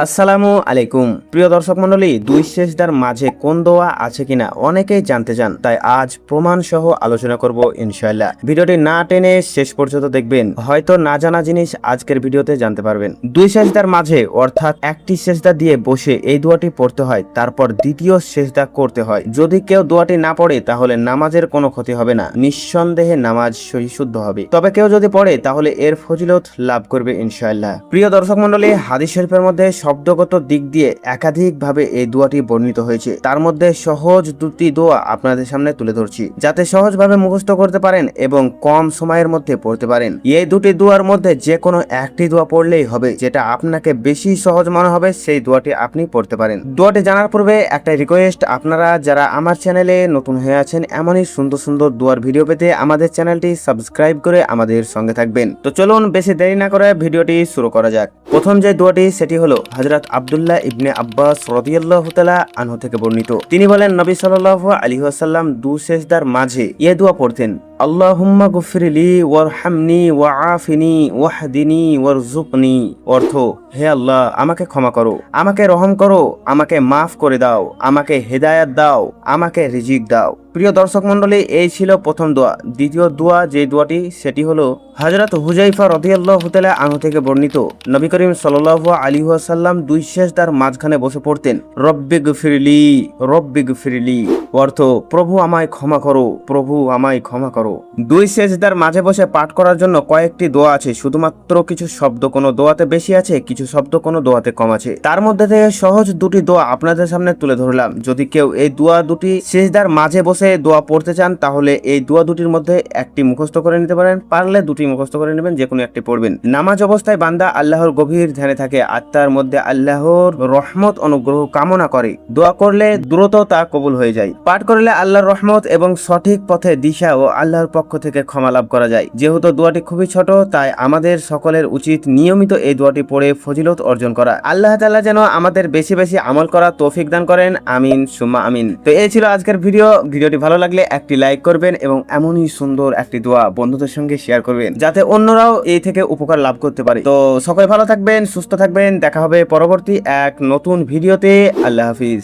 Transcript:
আসসালামু আলাইকুম প্রিয় দর্শক মণ্ডলী, দুই সেজদার মাঝে কোন দোয়া আছে কিনা অনেকেই জানতে চান, তাই আজ প্রমাণ সহ আলোচনা করব ইনশাআল্লাহ। ভিডিওটি না টেনে শেষ পর্যন্ত দেখবেন, হয়তো না জানা জিনিস আজকের ভিডিওতে জানতে পারবেন। দুই সেজদার মাঝে অর্থাৎ একটি সেজদা দিয়ে বসে এই দোয়াটি পড়তে হয়, তারপর দ্বিতীয় সেজদা করতে হয়। যদি কেউ দোয়াটি না পড়ে তাহলে নামাজের কোনো ক্ষতি হবে না, নিঃসন্দেহে নামাজ সহিশুদ্ধ হবে। তবে কেউ যদি পড়ে তাহলে এর ফজিলত লাভ করবে ইনশাআল্লাহ। প্রিয় দর্শক মণ্ডলী, হাদিস শরীফের মধ্যে শব্দগত দিক দিয়ে একাধিকভাবে এই দোয়াটি বর্ণিত হয়েছে। তার মধ্যে সহজ দুটি দোয়া আপনাদের সামনে তুলে ধরছি, যাতে সহজভাবে মুখস্থ করতে পারেন এবং কম সময়ের মধ্যে পড়তে পারেন। এই দুটি দোয়ার মধ্যে যে কোনো একটি দোয়া পড়লেই হবে, যেটা আপনাকে বেশি সহজ মনে হবে সেই দোয়াটি আপনি পড়তে পারেন। দোয়াটি জানার পূর্বে একটা রিকোয়েস্ট, আপনারা যারা আমার চ্যানেলে নতুন হয়ে আছেন এমনই সুন্দর সুন্দর দোয়ার ভিডিও পেতে আমাদের চ্যানেলটি সাবস্ক্রাইব করে আমাদের সঙ্গে থাকবেন। তো চলুন বেশি দেরি না করে ভিডিওটি শুরু করা যাক। প্রথম যে দোয়াটি সেটি হলো হযরত আব্দুল্লাহ ইবনে আব্বাস রাদিয়াল্লাহু তাআলা আনহু থেকে বর্ণিত। তিনি বলেন, নবী সাল্লাল্লাহু আলাইহি ওয়াসাল্লাম দু সেজদার মাঝে এই দোয়া পড়তেন, আল্লাহুম্মা গফিরলি ওয়ারহামনি ওয়াআফিনি ওয়াহদিনি ওয়ারযুকনি। অর্থ, হে আল্লাহ, আমাকে ক্ষমা করো, আমাকে রহম করো, আমাকে মাফ করে দাও, আমাকে হেদায়েত দাও, আমাকে রিজিক দাও। প্রিয় দর্শক মণ্ডলী, এই ছিল প্রথম দোয়া। দ্বিতীয় দোয়া যে দোয়াটি সেটি হলো হযরত হুযায়ফা রাদিয়াল্লাহু তাআলা আনহু থেকে বর্ণিত। নবী করিম সাল্লাল্লাহু আলাইহি ওয়াসাল্লাম দুই সেজদার মাঝখানে বসে পড়তেন, রব্বিগফিরলি রব্বিগফিরলি। অর্থ, প্রভু আমায় ক্ষমা করো, প্রভু আমায় ক্ষমা করো। দুই সেজদার মাঝে বসে পাঠ করার জন্য কয়েকটি দোয়া আছে, শুধুমাত্র কিছু শব্দ কোনো দোয়াতে বেশি আছে, কিছু শব্দ কোনো দোয়াতে কম আছে। তার মধ্যে থেকে সহজ দুটি দোয়া আপনাদের সামনে তুলে ধরলাম। যদি কেউ এই দোয়া দুটি সেজদার মাঝে বসে দোয়া পড়তে চান তাহলে এই দোয়া দুটির মধ্যে একটি মুখস্থ করে নিতে পারেন, পারলে দুটি মুখস্থ করে নেবেন, যে কোনো একটি পড়বেন। নামাজ অবস্থায় বান্দা আল্লাহর গভীর ধ্যানে থাকে, আত্মার মধ্যে আল্লাহর রহমত অনুগ্রহ কামনা করে। দোয়া করলে দ্রুত তা কবুল হয়ে যায়। পাঠ করলে আল্লাহর রহমত এবং সঠিক পথে দিশা ও আল্লাহর পক্ষ থেকে ক্ষমা লাভ করা যায়। যেহেতু দোয়াটি খুবই ছোট, তাই আমাদের সকলের উচিত নিয়মিত এই দোয়াটি পড়ে ফজিলত অর্জন করা। আল্লাহ তাআলা যেন আমাদের বেশি বেশি আমল করা তৌফিক দান করেন, আমিন সুম্মা আমিন। তো এই ছিল আজকের ভিডিওটি ভালো লাগলে একটি লাইক করবেন এবং এমনই সুন্দর একটি দোয়া বন্ধুদের সঙ্গে শেয়ার করবেন, যাতে অন্যরাও এই থেকে উপকার লাভ করতে পারে। তো সকলে ভালো থাকবেন, সুস্থ থাকবেন, দেখা হবে পরবর্তী এক নতুন ভিডিওতে। আল্লাহ হাফিজ।